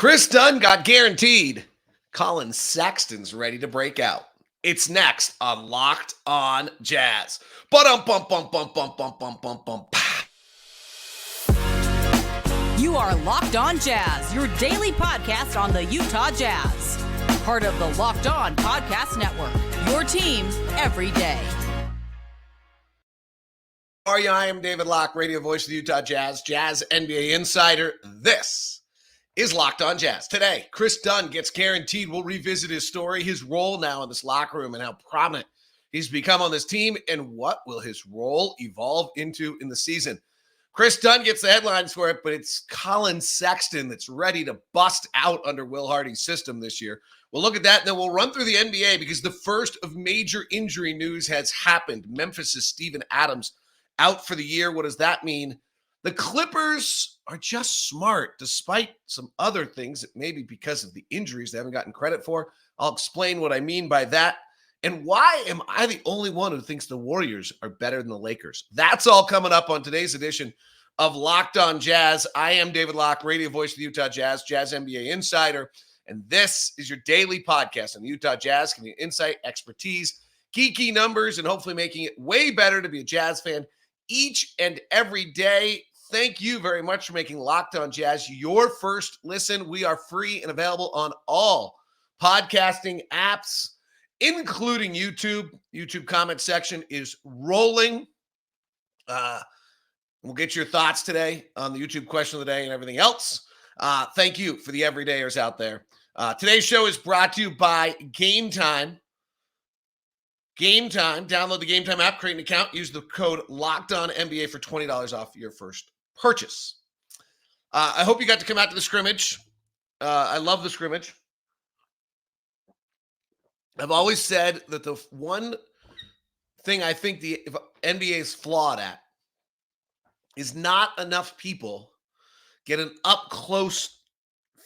Kris Dunn got guaranteed. Collin Sexton's ready to break out. It's next on Locked On Jazz. Bum bum bum bum bum bum bum bum bum. You are Locked On Jazz, your daily podcast on the Utah Jazz. Part of the Locked On Podcast Network, your team every day. How are you? I am David Locke, radio voice of the Utah Jazz, Jazz NBA insider. This is Locked On Jazz. Today, Kris Dunn gets guaranteed. We'll revisit his story, his role now in this locker room, and how prominent he's become on this team, and what will his role evolve into in the season. Kris Dunn gets the headlines for it, but it's Collin Sexton that's ready to bust out under Will Hardy's system this year. We'll look at that, and then we'll run through the NBA because the first of major injury news has happened. Memphis' Steven Adams out for the year. What does that mean? The Clippers are just smart, despite some other things that maybe because of the injuries they haven't gotten credit for. I'll explain what I mean by that. And why am I the only one who thinks the Warriors are better than the Lakers? That's all coming up on today's edition of Locked On Jazz. I am David Locke, radio voice of the Utah Jazz, Jazz NBA insider. And this is your daily podcast on the Utah Jazz, giving you insight, expertise, key numbers, and hopefully making it way better to be a Jazz fan each and every day. Thank you very much for making Locked On Jazz your first listen. We are free and available on all podcasting apps, including YouTube. YouTube comment section is rolling. We'll get your thoughts today on the YouTube question of the day and everything else. Thank you for the everydayers out there. Today's show is brought to you by Game Time. Game Time. Download the Game Time app, create an account, use the code LOCKEDONNBA for $20 off your first purchase. I hope you got to come out to the scrimmage. I love the scrimmage. I've always said that the one thing I think the NBA is flawed at is not enough people get an up-close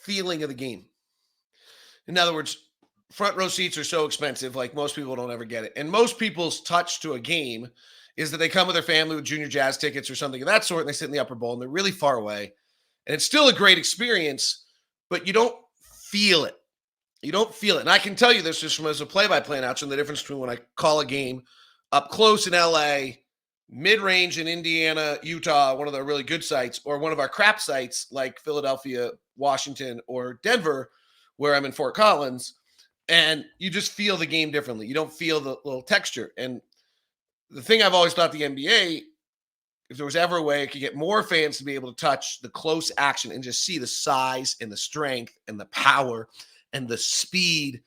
feeling of the game. In other words, front row seats are so expensive, like most people don't ever get it. And most people's touch to a game is that they come with their family with junior Jazz tickets or something of that sort, and they sit in the upper bowl, and they're really far away. And it's still a great experience, but you don't feel it. You don't feel it. And I can tell you this just from as a play-by-play announcer, the difference between when I call a game up close in LA, mid-range in Indiana, Utah, one of the really good sites, or one of our crap sites like Philadelphia, Washington, or Denver, where I'm in Fort Collins, and you just feel the game differently. You don't feel the little texture. And the thing I've always thought the NBA, if there was ever a way it could get more fans to be able to touch the close action and just see the size and the strength and the power and the speed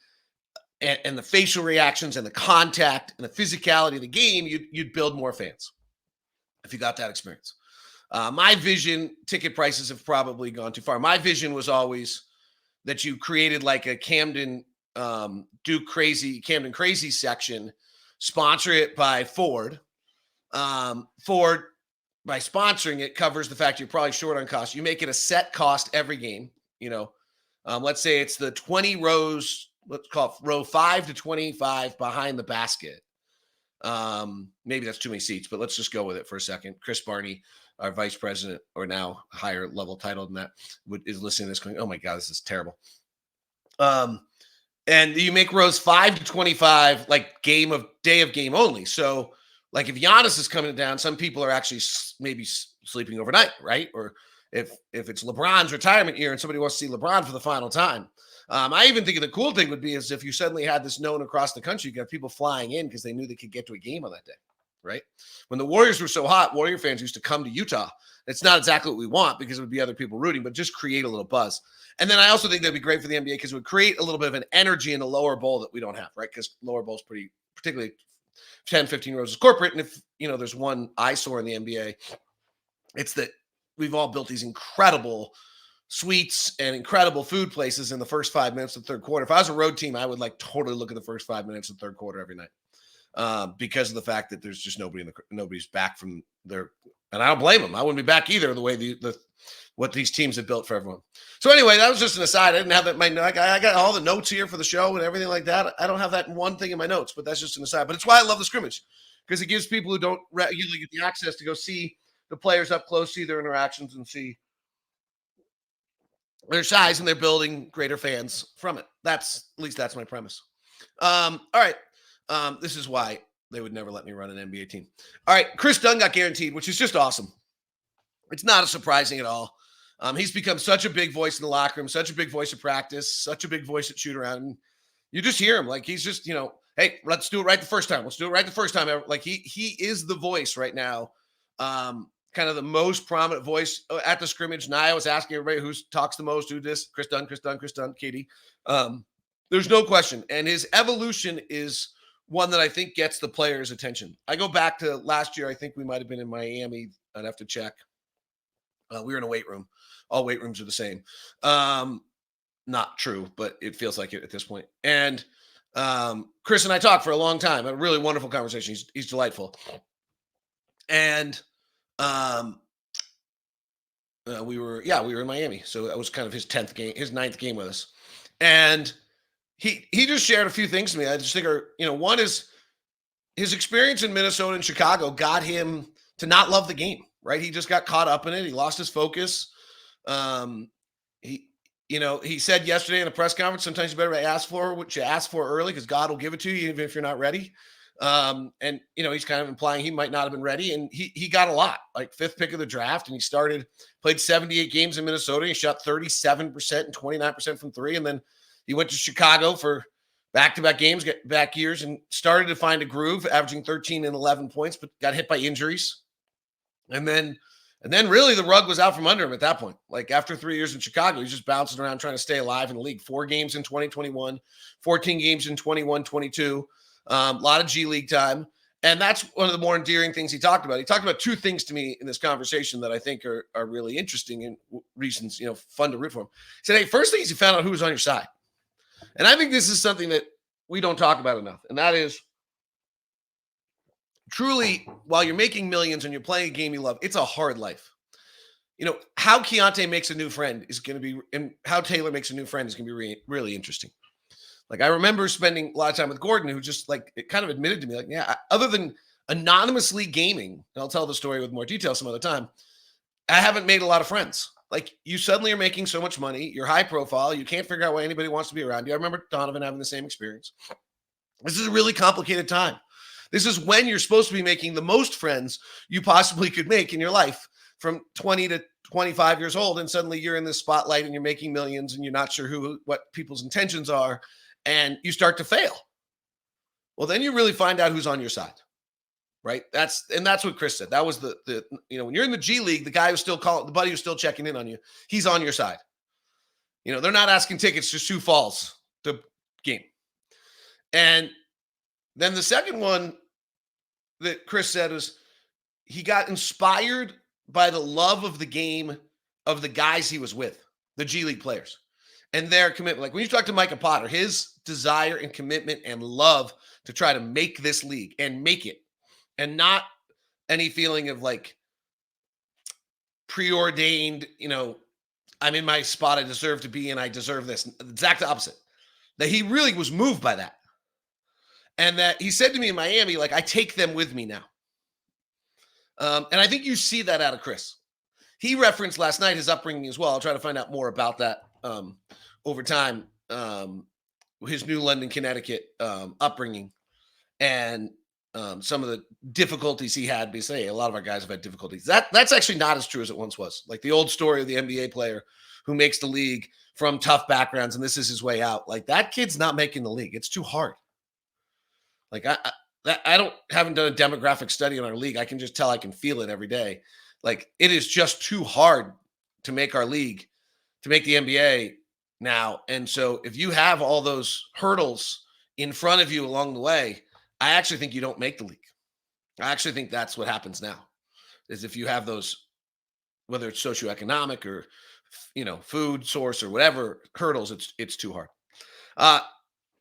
and the facial reactions and the contact and the physicality of the game, you'd build more fans if you got that experience. My vision, ticket prices have probably gone too far. My vision was always that you created like a Camden Crazy section, sponsor it by Ford. Ford, by sponsoring it, covers the fact you're probably short on cost. You make it a set cost every game. Let's say it's the 20 rows, let's call it row 5 to 25 behind the basket. Maybe that's too many seats, but let's just go with it for a second. Chris Barney, our vice president, or now higher level title than that, is listening to this going, oh my God, this is terrible. And you make rows 5 to 25 like day of game only. So like if Giannis is coming down, some people are actually maybe sleeping overnight, right? Or if it's LeBron's retirement year and somebody wants to see LeBron for the final time. I even think the cool thing would be is if you suddenly had this known across the country, you got people flying in because they knew they could get to a game on that day, right? When the Warriors were so hot, Warrior fans used to come to Utah. It's not exactly what we want because it would be other people rooting, but just create a little buzz. And then I also think that'd be great for the NBA because it would create a little bit of an energy in the lower bowl that we don't have, right? Because lower bowl is particularly 10, 15 rows is corporate. And if, there's one eyesore in the NBA, it's that we've all built these incredible suites and incredible food places in the first 5 minutes of the third quarter. If I was a road team, I would totally look at the first 5 minutes of the third quarter every night because of the fact that there's just nobody's back from their, and I don't blame them. I wouldn't be back either the way what these teams have built for everyone. So anyway, that was just an aside. I didn't have that. I got all the notes here for the show and everything like that. I don't have that one thing in my notes, but that's just an aside. But it's why I love the scrimmage because it gives people who don't regularly get the access to go see the players up close, see their interactions, and see their size and they're building greater fans from it. At least that's my premise. All right. This is why they would never let me run an NBA team. All right. Kris Dunn got guaranteed, which is just awesome. It's not surprising at all. He's become such a big voice in the locker room, such a big voice of practice, such a big voice at shoot around. And you just hear him like he's just, hey, let's do it right the first time. Let's do it right the first time ever. Like he is the voice right now. Kind of the most prominent voice at the scrimmage. Nia was asking everybody who talks the most, who this, Kris Dunn, Katie. There's no question. And his evolution is one that I think gets the players' attention. I go back to last year. I think we might have been in Miami. I'd have to check. We were in a weight room. All weight rooms are the same. Not true, but it feels like it at this point. And Kris and I talked for a long time. A really wonderful conversation. He's delightful. And we were in Miami. So that was kind of his 10th game, his 9th game with us. And he just shared a few things to me. I just think one is his experience in Minnesota and Chicago got him to not love the game, right? He just got caught up in it. He lost his focus. He said yesterday in a press conference, sometimes you better ask for what you ask for early because God will give it to you even if you're not ready. He's kind of implying he might not have been ready, and he got a lot, like 5th pick of the draft, and he played 78 games in Minnesota. He shot 37% and 29% from 3, and then he went to Chicago for back-to-back games, back years, and started to find a groove, averaging 13 and 11 points, but got hit by injuries. And then really the rug was out from under him at that point. Like after 3 years in Chicago, he's just bouncing around trying to stay alive in the league. 4 games in 2021, 14 games in 21-22, a lot of G League time. And that's one of the more endearing things he talked about. He talked about 2 things to me in this conversation that I think are really interesting and reasons, fun to root for him. He said, hey, first thing is he found out who was on your side. And I think this is something that we don't talk about enough. And that is truly, while you're making millions and you're playing a game you love, it's a hard life. How Keontae makes a new friend is going to be, and how Taylor makes a new friend is going to be really interesting. Like I remember spending a lot of time with Gordon, who just it kind of admitted to me, other than anonymously gaming, and I'll tell the story with more detail some other time, I haven't made a lot of friends. Like you suddenly are making so much money, you're high profile, you can't figure out why anybody wants to be around you. I remember Donovan having the same experience. This is a really complicated time. This is when you're supposed to be making the most friends you possibly could make in your life from 20 to 25 years old. And suddenly you're in this spotlight and you're making millions and you're not sure what people's intentions are. And you start to fail. Well, then you really find out who's on your side, right? That's what Kris said. That was the when you're in the G League, the guy who's still calling, the buddy who's still checking in on you, he's on your side. They're not asking tickets to Sioux Falls, the game. And then the second one that Kris said is he got inspired by the love of the game of the guys he was with, the G League players, and their commitment. Like when you talk to Micah Potter, his desire and commitment and love to try to make this league and make it, and not any feeling of preordained, I'm in my spot I deserve to be and I deserve this. Exact opposite. That he really was moved by that. And that he said to me in Miami, I take them with me now. And I think you see that out of Kris. He referenced last night his upbringing as well. I'll try to find out more about that over time. His New London, Connecticut upbringing and some of the difficulties he had. Because a lot of our guys have had difficulties. That's actually not as true as it once was. Like the old story of the NBA player who makes the league from tough backgrounds and this is his way out. That kid's not making the league. It's too hard. I haven't done a demographic study on our league. I can just tell, I can feel it every day. It is just too hard to make our league, to make the NBA now. And so if you have all those hurdles in front of you along the way, I actually think you don't make the league. I actually think that's what happens now, is if you have those, whether it's socioeconomic or, food source or whatever hurdles, it's too hard.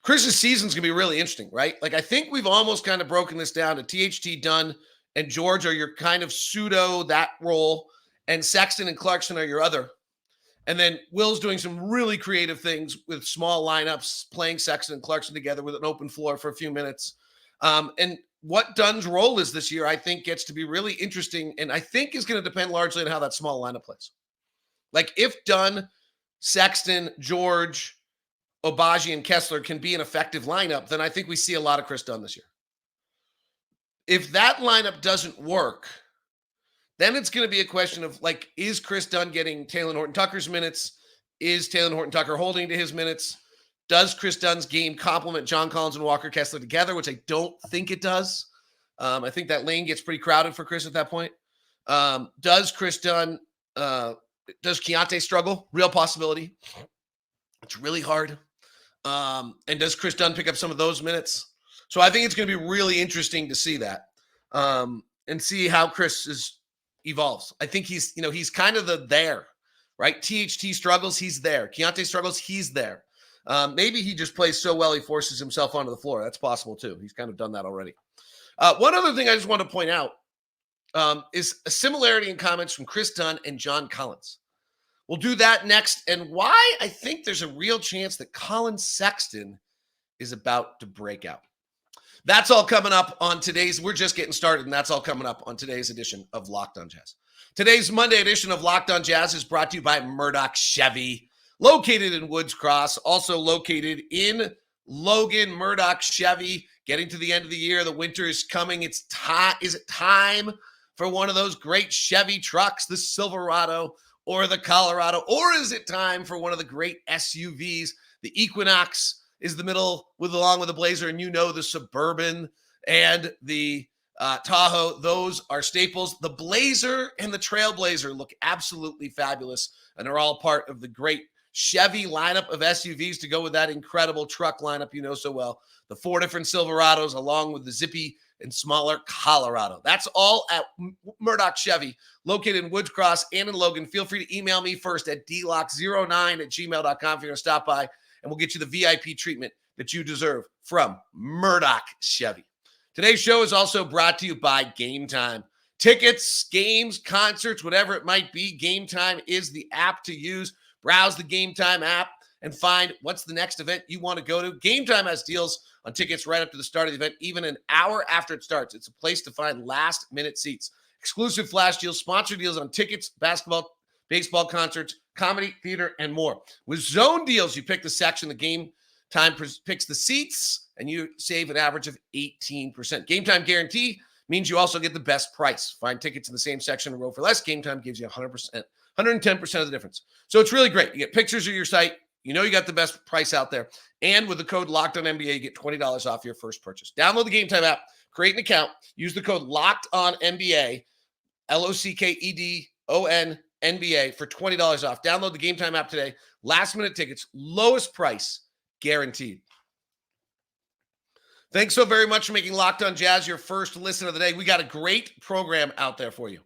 Kris's season's going to be really interesting, right? I think we've almost kind of broken this down to THT, Dunn, and George are your kind of pseudo that role, and Sexton and Clarkson are your other. And then Will's doing some really creative things with small lineups, playing Sexton and Clarkson together with an open floor for a few minutes. And what Dunn's role is this year, I think gets to be really interesting, and I think is going to depend largely on how that small lineup plays. If Dunn Sexton, George, Obaji, and Kessler can be an effective lineup, then I think we see a lot of Kris Dunn this year. If that lineup doesn't work, then it's going to be a question of, like, is Kris Dunn getting Taylor Horton-Tucker's minutes? Is Taylor Horton-Tucker holding to his minutes? Does Kris Dunn's game complement John Collins and Walker Kessler together, which I don't think it does. I think that lane gets pretty crowded for Kris at that point. Does Kris Dunn, does Keontae struggle? Real possibility. It's really hard. And does Kris Dunn pick up some of those minutes? So I think it's going to be really interesting to see that and see how Kris evolves. I think he's kind of there, right? THT struggles, he's there. Keontae struggles, he's there. Maybe he just plays so well he forces himself onto the floor. That's possible too. He's kind of done that already. One other thing I just want to point out is a similarity in comments from Kris Dunn and John Collins. We'll do that next, and why I think there's a real chance that Collin Sexton is about to break out. That's all coming up on today's, we're just getting started, and that's all coming up on today's edition of Locked on Jazz. Today's Monday edition of Locked on Jazz is brought to you by Murdoch Chevy, located in Woods Cross, also located in Logan. Murdoch Chevy, getting to the end of the year, the winter is coming. It's time. Is it time for one of those great Chevy trucks, the Silverado or the Colorado, or is it time for one of the great SUVs? The Equinox is the middle along with the Blazer, and the Suburban and the Tahoe. Those are staples. The Blazer and the Trailblazer look absolutely fabulous and are all part of the great Chevy lineup of SUVs to go with that incredible truck lineup so well. The 4 different Silverados along with the zippy and smaller Colorado. That's all at Murdoch Chevy, located in Woods Cross and in Logan. Feel free to email me first at dlock09@gmail.com if you're going to stop by, and we'll get you the VIP treatment that you deserve from Murdoch Chevy. Today's show is also brought to you by Game Time. Tickets, games, concerts, whatever it might be, Game Time is the app to use. Browse the Game Time app and find what's the next event you want to go to. Game Time has deals on tickets right up to the start of the event, even an hour after it starts. It's a place to find last-minute seats. Exclusive flash deals, sponsor deals on tickets, basketball, baseball concerts, comedy, theater, and more. With zone deals, you pick the section, the Game Time picks the seats, and you save an average of 18%. Game Time guarantee means you also get the best price. Find tickets in the same section and row for less. Game Time gives you 100%, 110% of the difference. So it's really great. You get pictures of your site. You got the best price out there. And with the code LOCKEDONNBA, you get $20 off your first purchase. Download the Game Time app, create an account, use the code LOCKEDONNBA, LOCKEDONNBA for $20 off. Download the Game Time app today. Last-minute tickets, lowest price, guaranteed. Thanks so very much for making Locked on Jazz your first listen of the day. We got a great program out there for you.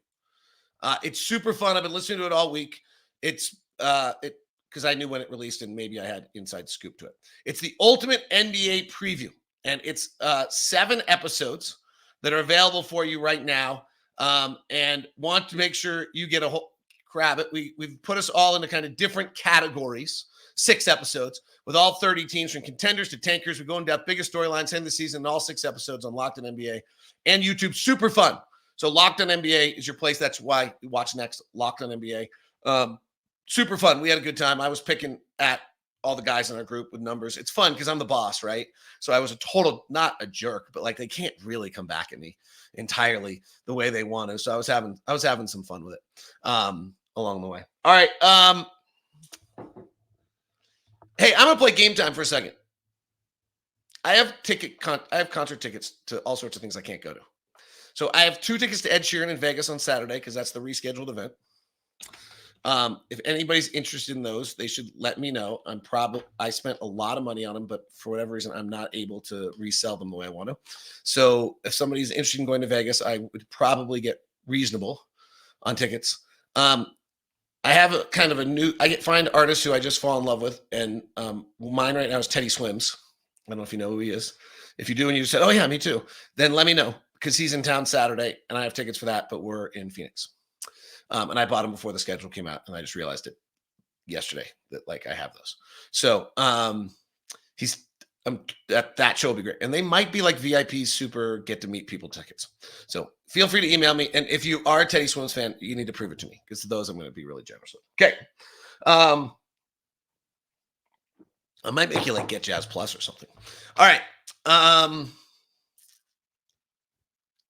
It's super fun. I've been listening to it all week. It's because I knew when it released and maybe I had inside scoop to it. It's the ultimate NBA preview, and it's 7 episodes that are available for you right now, and want to make sure you get a whole grab it. We've put us all into kind of different categories, 6 episodes with all 30 teams from contenders to tankers. We go in depth, biggest storylines in the season, all 6 episodes on Locked on NBA and YouTube. Super fun. So Locked on NBA is your place. That's why you watch next, Locked on NBA. Super fun. We had a good time. I was picking at all the guys in our group with numbers. It's fun because I'm the boss, right? So I was a total, not a jerk, but like they can't really come back at me entirely the way they want to. So I was having some fun with it along the way. All right. Hey, I'm gonna play Game Time for a second. I have concert tickets to all sorts of things I can't go to. So I have 2 tickets to Ed Sheeran in Vegas on Saturday because that's the rescheduled event. If anybody's interested in those, they should let me know. I spent a lot of money on them, but for whatever reason, I'm not able to resell them the way I want to. So if somebody's interested in going to Vegas, I would probably get reasonable on tickets. I have a kind of find artists who I just fall in love with. And mine right now is Teddy Swims. I don't know if you know who he is. If you do and you said, oh yeah, me too, then let me know because he's in town Saturday and I have tickets for that, but we're in Phoenix. And I bought them before the schedule came out, and I just realized it yesterday that I have those. So that show will be great, and they might be like VIP super get to meet people tickets. So feel free to email me, and if you are a Teddy Swims fan, you need to prove it to me because those I'm going to be really generous with. Okay, I might make you like get Jazz Plus or something. All right. I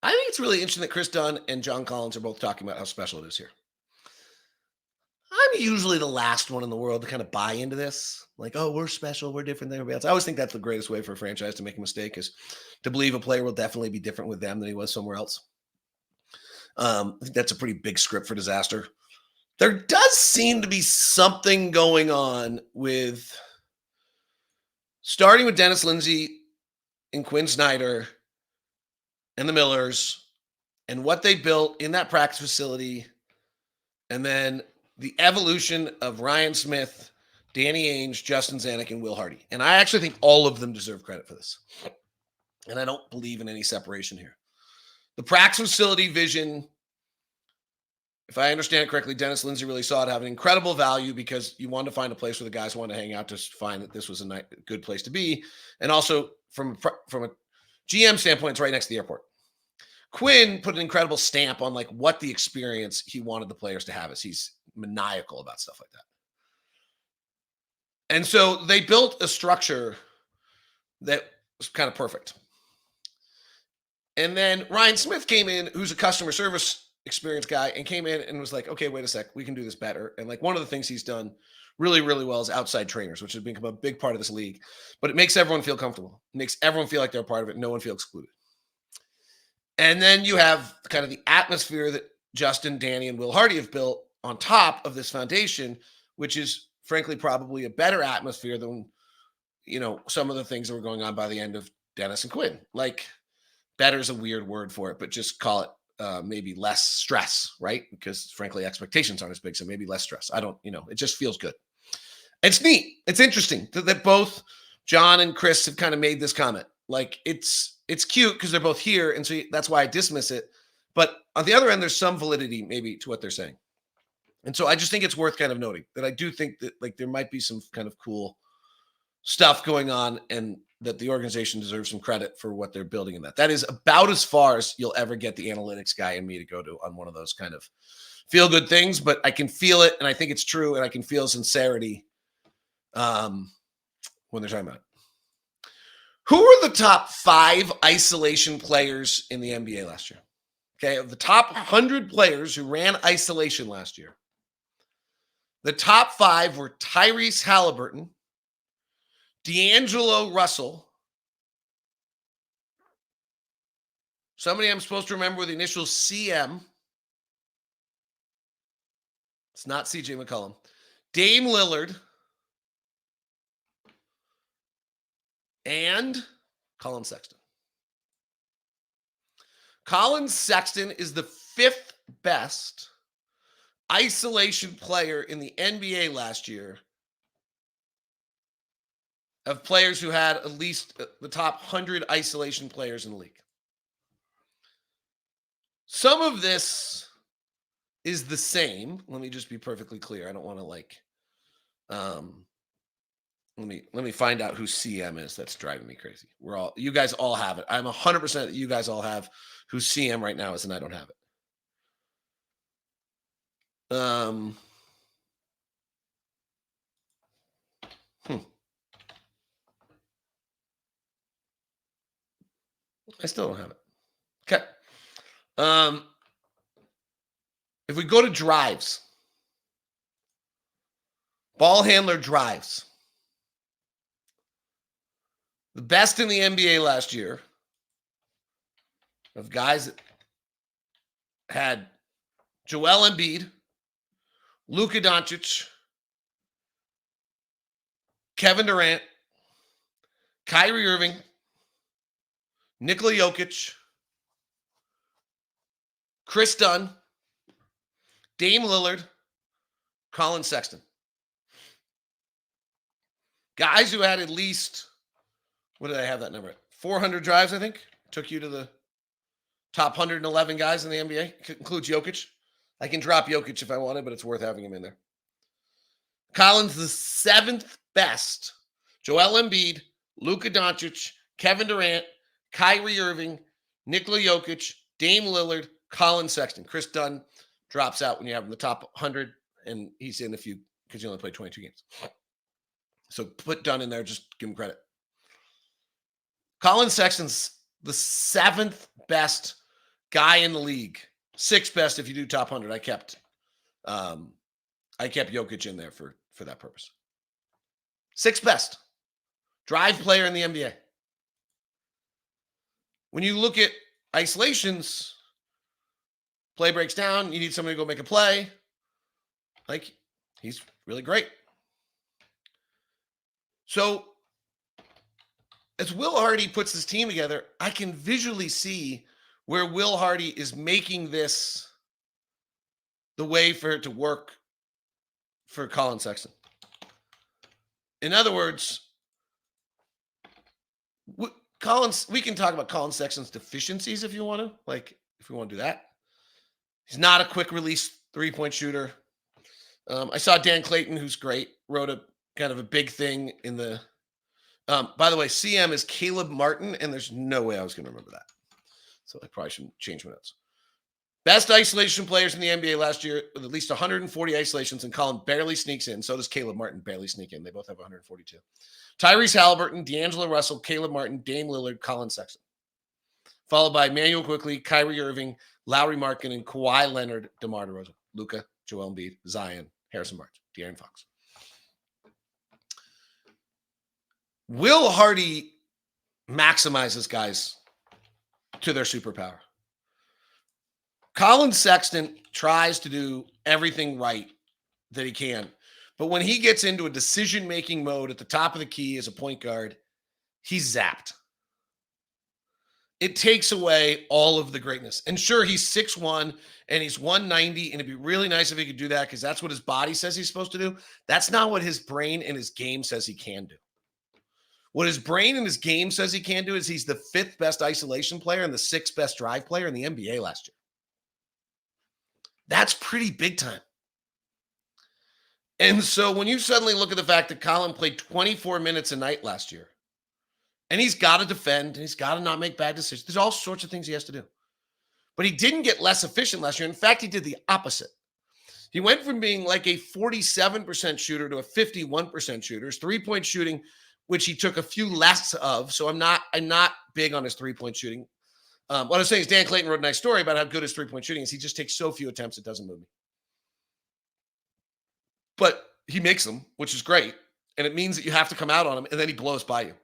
think it's really interesting that Kris Dunn and John Collins are both talking about how special it is here. I'm usually the last one in the world to kind of buy into this. Like, oh, we're special, we're different than everybody else. I always think that's the greatest way for a franchise to make a mistake, is to believe a player will definitely be different with them than he was somewhere else. I think that's a pretty big script for disaster. There does seem to be something going on with starting with Dennis Lindsey and Quinn Snyder and the Millers and what they built in that practice facility, and then the evolution of Ryan Smith, Danny Ainge, Justin Zanuck, and Will Hardy. And I actually think all of them deserve credit for this. And I don't believe in any separation here. The practice facility vision, if I understand it correctly, Dennis Lindsey really saw it have an incredible value because you wanted to find a place where the guys wanted to hang out to find that this was a good place to be. And also from a GM standpoint, it's right next to the airport. Quinn put an incredible stamp on like what the experience he wanted the players to have, as he's maniacal about stuff like that. And so they built a structure that was kind of perfect. And then Ryan Smith came in, who's a customer service experience guy, and came in and was like, okay, wait a sec, we can do this better. And like one of the things he's done really, really well is outside trainers, which has become a big part of this league. But it makes everyone feel comfortable. It makes everyone feel like they're a part of it. No one feels excluded. And then you have kind of the atmosphere that Justin, Danny, and Will Hardy have built on top of this foundation, which is frankly probably a better atmosphere than, some of the things that were going on by the end of Dennis and Quinn. Like, better is a weird word for it, but just call it maybe less stress, right? Because frankly, expectations aren't as big, so maybe less stress. It just feels good. It's neat. It's interesting that both John and Kris have kind of made this comment. Like, it's cute because they're both here, and so that's why I dismiss it. But on the other end, there's some validity maybe to what they're saying. And so I just think it's worth kind of noting that I do think that like there might be some kind of cool stuff going on, and that the organization deserves some credit for what they're building in that. That is about as far as you'll ever get the analytics guy and me to go to on one of those kind of feel-good things, but I can feel it, and I think it's true, and I can feel sincerity when they're talking about it. Who were the top 5 isolation players in the NBA last year? Okay, of the top 100 players who ran isolation last year, the top 5 were Tyrese Halliburton, D'Angelo Russell, somebody I'm supposed to remember with the initial CM. It's not CJ McCollum. Dame Lillard, and Collin Sexton. Collin Sexton is the 5th best isolation player in the NBA last year of players who had at least the top 100 isolation players in the league. Some of this is the same. Let me just be perfectly clear. I don't want to let me find out who CM is. That's driving me crazy. You guys all have it. I'm 100% that you guys all have who CM right now is, and I don't have it. I still don't have it. Okay. If we go to drives, ball handler drives, the best in the NBA last year of guys that had Joel Embiid, Luka Doncic, Kevin Durant, Kyrie Irving, Nikola Jokic, Kris Dunn, Dame Lillard, Collin Sexton. Guys who had at least, what did I have that number at? 400 drives, I think. Took you to the top 111 guys in the NBA. It includes Jokic. I can drop Jokic if I wanted, but it's worth having him in there. Collin's the 7th best. Joel Embiid, Luka Doncic, Kevin Durant, Kyrie Irving, Nikola Jokic, Dame Lillard, Collin Sexton. Kris Dunn drops out when you have him in the top 100, and he's in a few because he only played 22 games. So put Dunn in there, just give him credit. Collin Sexton's the 7th best guy in the league. 6th best if you do top 100. I kept Jokic in there for that purpose. 6th best drive player in the NBA. When you look at isolations, play breaks down, you need somebody to go make a play. Like, he's really great. So, as Will Hardy puts this team together, I can visually see where Will Hardy is making this the way for it to work for Collin Sexton. In other words, we can talk about Collin Sexton's deficiencies if you want to, if we want to do that. He's not a quick release 3-point shooter. I saw Dan Clayton, who's great, wrote a kind of a big thing in the, by the way, CM is Caleb Martin, and there's no way I was going to remember that. So I probably shouldn't change my notes. Best isolation players in the NBA last year with at least 140 isolations, and Collin barely sneaks in. So does Caleb Martin barely sneak in. They both have 142. Tyrese Halliburton, D'Angelo Russell, Caleb Martin, Dame Lillard, Collin Sexton. Followed by Emmanuel Quickley, Kyrie Irving, Lowry Markin, and Kawhi Leonard, DeMar DeRozan, Luka, Joel Embiid, Zion, Harrison Barnes, De'Aaron Fox. Will Hardy maximizes guys to their superpower. Collin Sexton tries to do everything right that he can. But when he gets into a decision-making mode at the top of the key as a point guard, he's zapped. It takes away all of the greatness. And sure, he's 6'1", and he's 190, and it'd be really nice if he could do that because that's what his body says he's supposed to do. That's not what his brain and his game says he can do. What his brain and his game says he can do is he's the 5th best isolation player and the 6th best drive player in the NBA last year. That's pretty big time. And so when you suddenly look at the fact that Collin played 24 minutes a night last year, and he's got to defend, and he's got to not make bad decisions. There's all sorts of things he has to do. But he didn't get less efficient last year. In fact, he did the opposite. He went from being like a 47% shooter to a 51% shooter. His three-point shooting, which he took a few less of. So I'm not big on his three-point shooting. What I was saying is Dan Clayton wrote a nice story about how good his three-point shooting is. He just takes so few attempts, it doesn't move me. But he makes them, which is great. And it means that you have to come out on him, and then he blows by you.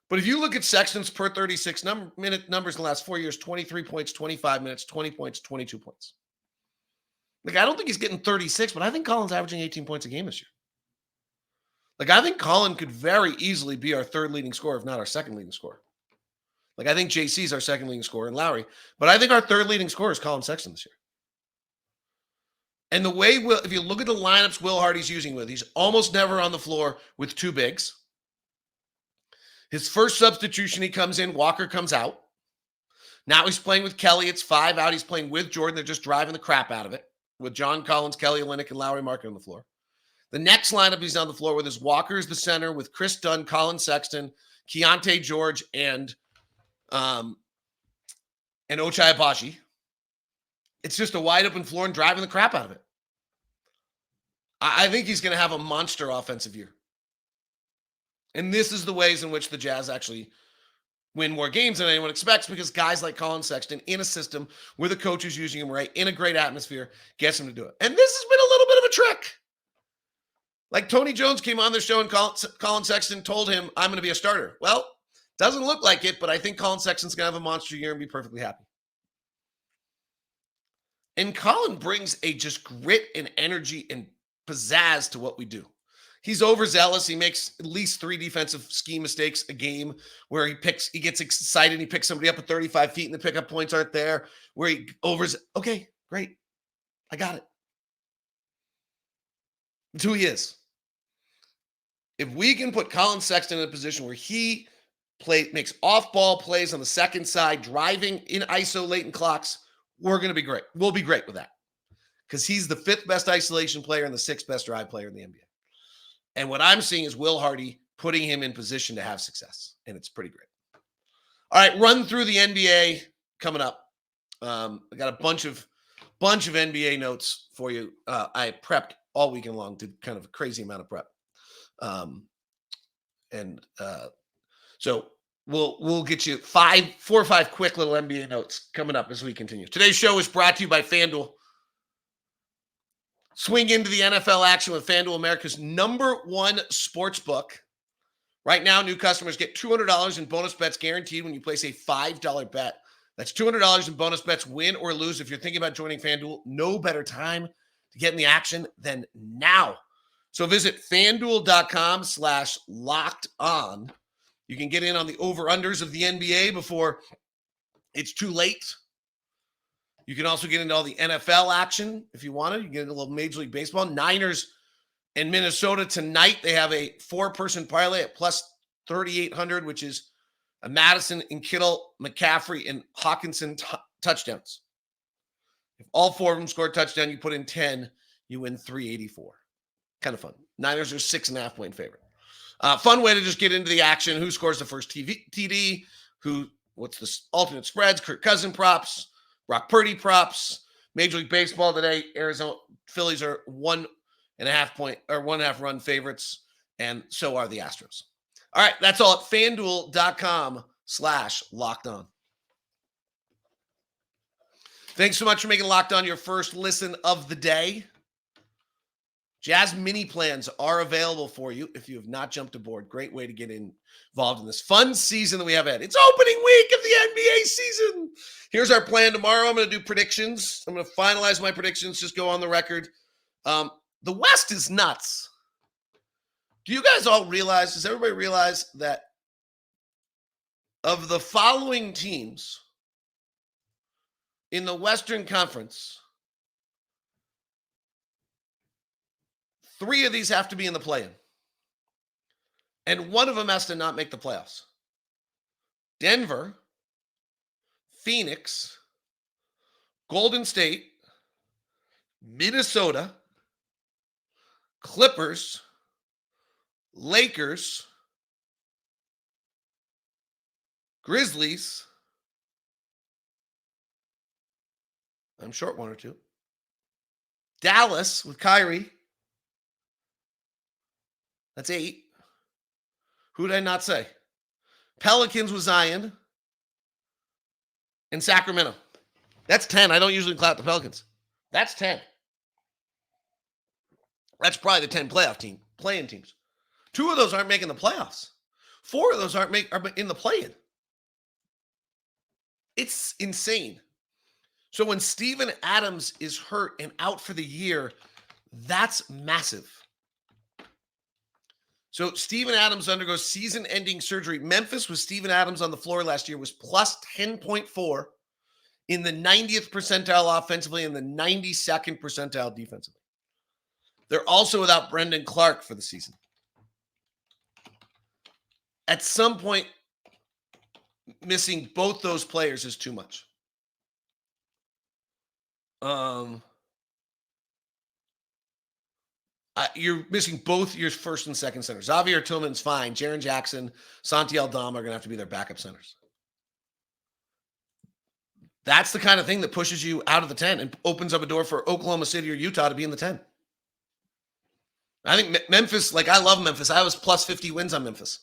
But if you look at Sexton's per 36 minute numbers in the last 4 years, 23 points, 25 minutes, 20 points, 22 points. Like, I don't think he's getting 36, but I think Collin's averaging 18 points a game this year. Like, I think Collin could very easily be our 3rd leading scorer, if not our 2nd leading scorer. Like, I think JC's our 2nd leading scorer and Lowry, but I think our 3rd leading scorer is Collin Sexton this year. And the way, if you look at the lineups Will Hardy's using with, he's almost never on the floor with 2 bigs. His first substitution, he comes in, Walker comes out. Now he's playing with Kelly. It's 5 out. He's playing with Jordan. They're just driving the crap out of it with John Collins, Kelly Olynyk, and Lowry Markin on the floor. The next lineup he's on the floor with is Walker as the center with Kris Dunn, Collin Sexton, Keontae George, and Ochai Agbaji. It's just a wide open floor and driving the crap out of it. I think he's going to have a monster offensive year. And this is the ways in which the Jazz actually win more games than anyone expects, because guys like Collin Sexton in a system where the coach is using him right, in a great atmosphere, gets him to do it. And this has been a little bit of a trick. Like Tony Jones came on their show and Collin Sexton told him, I'm going to be a starter. Well, doesn't look like it, but I think Collin Sexton's going to have a monster year and be perfectly happy. And Collin brings a just grit and energy and pizzazz to what we do. He's overzealous. He makes at least 3 defensive scheme mistakes a game where he gets excited and he picks somebody up at 35 feet and the pickup points aren't there, where he okay, great. I got it. It's who he is. If we can put Collin Sexton in a position where he makes off-ball plays on the second side, driving in ISO late in clocks, we're going to be great. We'll be great with that because he's the 5th best isolation player and the 6th best drive player in the NBA. And what I'm seeing is Will Hardy putting him in position to have success, and it's pretty great. All right, run through the NBA coming up. I got a bunch of NBA notes for you. I prepped all weekend long, did kind of a crazy amount of prep. And so we'll get you 4 or 5 quick little NBA notes coming up as we continue. Today's show is brought to you by FanDuel. Swing into the NFL action with FanDuel, America's #1 sports book. Right now, new customers get $200 in bonus bets guaranteed when you place a $5 bet. That's $200 in bonus bets, win or lose. If you're thinking about joining FanDuel, no better time to get in the action than now. So visit FanDuel.com/locked-on. You can get in on the over-unders of the NBA before it's too late. You can also get into all the NFL action if you want to. You can get into a little Major League Baseball. Niners and Minnesota tonight. They have a 4-person parlay at plus 3,800, which is a Madison and Kittle, McCaffrey, and Hawkinson touchdowns. If all 4 of them score a touchdown, you put in 10, you win 384. Kind of fun. Niners are 6.5-point favorite. Fun way to just get into the action. Who scores the first TD? What's the alternate spreads? Kirk Cousins props. Brock Purdy props. Major League Baseball today. Arizona Phillies are 1.5 run favorites, and so are the Astros. All right, that's all at FanDuel.com/locked-on. Thanks so much for making Locked On your first listen of the day. Jazz mini plans are available for you if you have not jumped aboard. Great way to get involved in this fun season that we have had. It's opening week of the NBA season. Here's our plan tomorrow. I'm going to do predictions. I'm going to finalize my predictions, just go on the record. The West is nuts. Do you guys all realize, does everybody realize that of the following teams in the Western Conference, 3 of these have to be in the play-in. And 1 of them has to not make the playoffs. Denver, Phoenix, Golden State, Minnesota, Clippers, Lakers, Grizzlies. I'm short 1 or 2. Dallas with Kyrie. That's 8. Who did I not say? Pelicans with Zion. And Sacramento. That's 10. I don't usually clout the Pelicans. That's 10. That's probably the 10 play-in teams. 2 of those aren't making the playoffs. 4 of those are in the play-in. It's insane. So when Steven Adams is hurt and out for the year, that's massive. So Steven Adams undergoes season-ending surgery. Memphis with Steven Adams on the floor last year was plus 10.4 in the 90th percentile offensively and the 92nd percentile defensively. They're also without Brendan Clark for the season. At some point, missing both those players is too much. You're missing both your first and second centers. Xavier Tillman's fine. Jaren Jackson, Santi Aldama are going to have to be their backup centers. That's the kind of thing that pushes you out of the 10 and opens up a door for Oklahoma City or Utah to be in the 10. I think Memphis, I love Memphis. I was plus 50 wins on Memphis.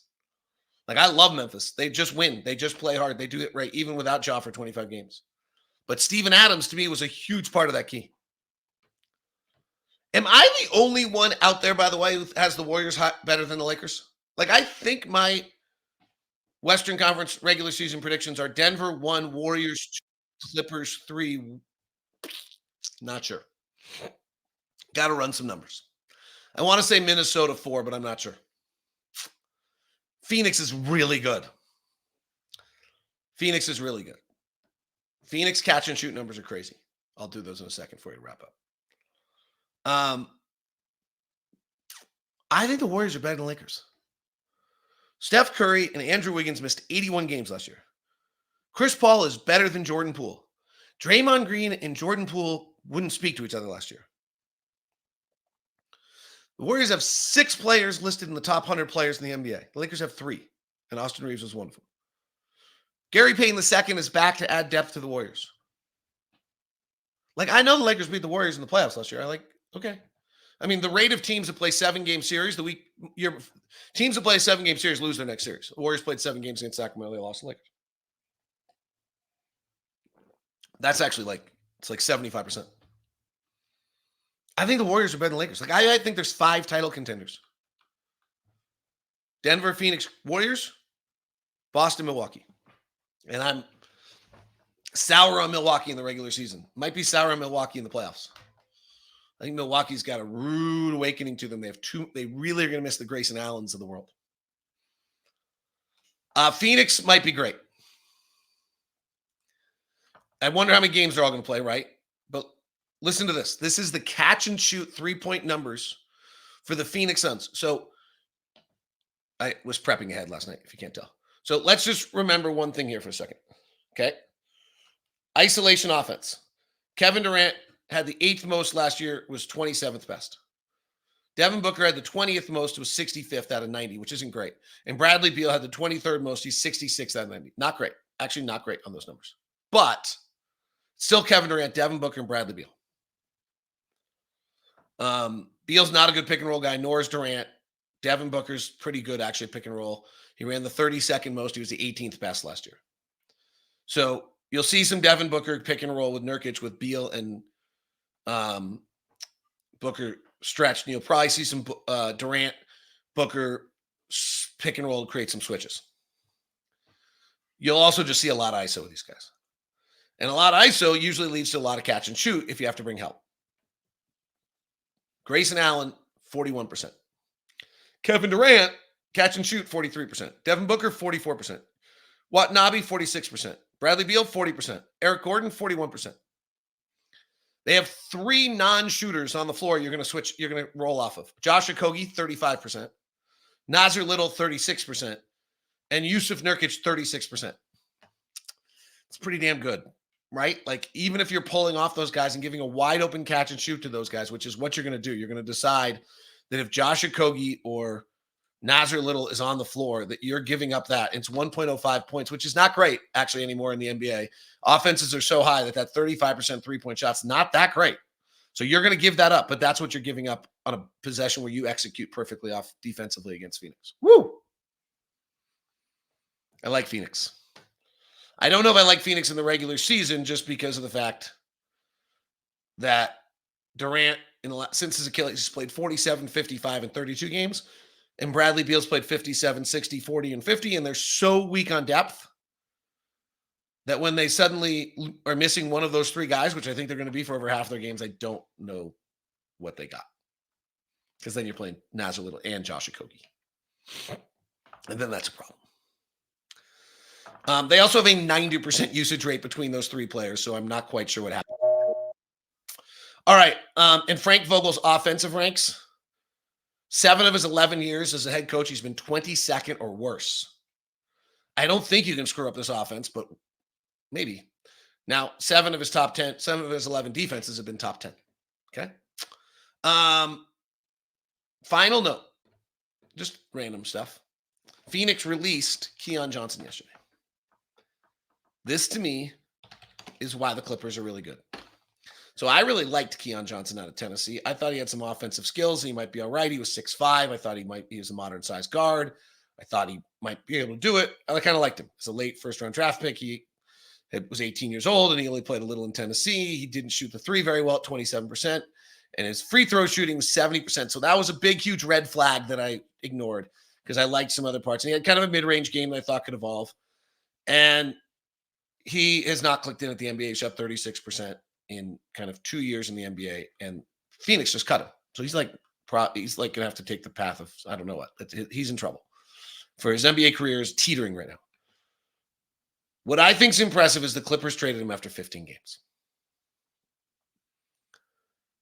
I love Memphis. They just win. They just play hard. They do it right, even without Ja for 25 games. But Steven Adams, to me, was a huge part of that key. Am I the only one out there, by the way, who has the Warriors better than the Lakers? I think my Western Conference regular season predictions are Denver 1, Warriors 2, Clippers 3. Not sure. Got to run some numbers. I want to say Minnesota 4, but I'm not sure. Phoenix is really good. Phoenix catch and shoot numbers are crazy. I'll do those in a second for you to wrap up. I think the Warriors are better than the Lakers. Steph Curry and Andrew Wiggins missed 81 games last year. Chris Paul is better than Jordan Poole. Draymond Green and Jordan Poole wouldn't speak to each other last year. The Warriors have 6 players listed in the top 100 players in the NBA. The Lakers have 3, and Austin Reeves was one of them. Gary Payton II is back to add depth to the Warriors. I know the Lakers beat the Warriors in the playoffs last year. Okay. I mean, the rate of teams that play 7-game series, teams that play a 7-game series lose their next series. The Warriors played 7 games against Sacramento. They lost the Lakers. That's actually it's like 75%. I think the Warriors are better than the Lakers. I think there's 5 title contenders. Denver, Phoenix, Warriors, Boston, Milwaukee. And I'm sour on Milwaukee in the regular season. Might be sour on Milwaukee in the playoffs. I think Milwaukee's got a rude awakening to them. They really are going to miss the Grayson Allens of the world. Phoenix might be great. I wonder how many games they're all going to play, right? But listen to this. This is the catch and shoot 3-point numbers for the Phoenix Suns. So I was prepping ahead last night, if you can't tell. So let's just remember one thing here for a second. Okay. Isolation offense. Kevin Durant had the 8th most last year, was 27th best. Devin Booker had the 20th most, was 65th out of 90, which isn't great. And Bradley Beal had the 23rd most, he's 66th out of 90. Not great. Actually, not great on those numbers. But still Kevin Durant, Devin Booker, and Bradley Beal. Beal's not a good pick and roll guy, nor is Durant. Devin Booker's pretty good, actually, pick and roll. He ran the 32nd most. He was the 18th best last year. So you'll see some Devin Booker pick and roll with Nurkic, with Beal and Booker stretched. You'll probably see some Durant, Booker pick and roll to create some switches. You'll also just see a lot of ISO with these guys. And a lot of ISO usually leads to a lot of catch and shoot if you have to bring help. Grayson Allen, 41%. Kevin Durant, catch and shoot, 43%. Devin Booker, 44%. Watanabe, 46%. Bradley Beal, 40%. Eric Gordon, 41%. They have 3 non-shooters on the floor you're going to roll off of. Josh Okogie, 35%. Nasir Little, 36%. And Yusuf Nurkic, 36%. It's pretty damn good, right? Even if you're pulling off those guys and giving a wide open catch and shoot to those guys, which is what you're going to do, you're going to decide that if Josh Okogie or Nasir Little is on the floor, that you're giving up that. It's 1.05 points, which is not great, actually, anymore in the NBA. Offenses are so high that 35% three-point shot's not that great. So you're going to give that up, but that's what you're giving up on a possession where you execute perfectly off defensively against Phoenix. Woo! I like Phoenix. I don't know if I like Phoenix in the regular season just because of the fact that Durant, since his Achilles, he's played 47, 55, and 32 games. And Bradley Beal's played 57, 60, 40, and 50. And they're so weak on depth that when they suddenly are missing one of those 3 guys, which I think they're going to be for over half their games, I don't know what they got. Because then you're playing Nasir Little and Josh Okogie. And then that's a problem. They also have a 90% usage rate between those 3 players, so I'm not quite sure what happened. All right. In Frank Vogel's offensive ranks, 7 of his 11 years as a head coach, he's been 22nd or worse. I don't think you can screw up this offense, but maybe. Now, 7 of his 11 defenses have been top 10. Okay. Final note, just random stuff. Phoenix released Keon Johnson yesterday. This, to me, is why the Clippers are really good. So I really liked Keon Johnson out of Tennessee. I thought he had some offensive skills. He might be all right. He was 6'5". I thought he was a modern-sized guard. I thought he might be able to do it. I kind of liked him. As a late first-round draft pick, he was 18 years old, and he only played a little in Tennessee. He didn't shoot the 3 very well at 27%, and his free throw shooting was 70%. So that was a big, huge red flag that I ignored because I liked some other parts. And he had kind of a mid-range game that I thought could evolve. And he has not clicked in at the NBA. He shot 36% in kind of 2 years in the NBA, and Phoenix just cut him. So he's like going to have to take the path of, I don't know what. He's in trouble. For his NBA career is teetering right now. What I think is impressive is the Clippers traded him after 15 games.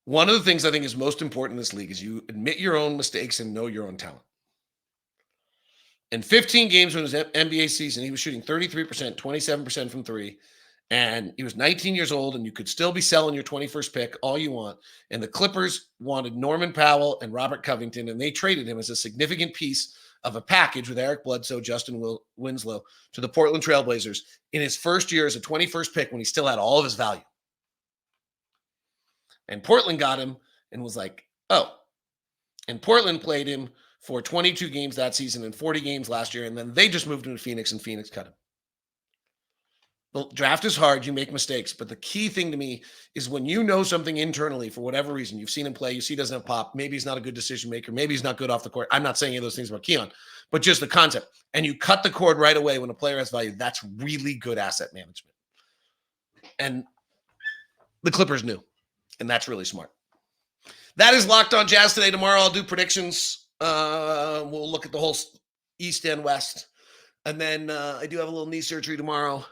One of the things I think is most important in this league is you admit your own mistakes and know your own talent. In 15 games in his NBA season, he was shooting 33%, 27% from 3, and he was 19 years old, and you could still be selling your 21st pick all you want. And the Clippers wanted Norman Powell and Robert Covington, and they traded him as a significant piece of a package with Eric Bledsoe, Justin Winslow to the Portland Trailblazers in his first year as a 21st pick when he still had all of his value. And Portland got him and was like, oh, And Portland played him for 22 games that season and 40 games last year, and then they just moved him to Phoenix, and Phoenix cut him. The draft is hard. You make mistakes. But the key thing to me is when you know something internally for whatever reason, you've seen him play, you see he doesn't have pop, maybe he's not a good decision maker, maybe he's not good off the court. I'm not saying any of those things about Keon, but just the concept. And you cut the cord right away when a player has value. That's really good asset management. And the Clippers knew, and that's really smart. That is Locked On Jazz today. Tomorrow I'll do predictions. We'll look at the whole East and West. And then I do have a little knee surgery tomorrow.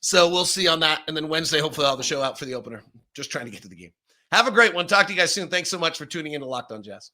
So we'll see on that. And then Wednesday, hopefully I'll have the show out for the opener. Just trying to get to the game. Have a great one. Talk to you guys soon. Thanks so much for tuning in to Locked On Jazz.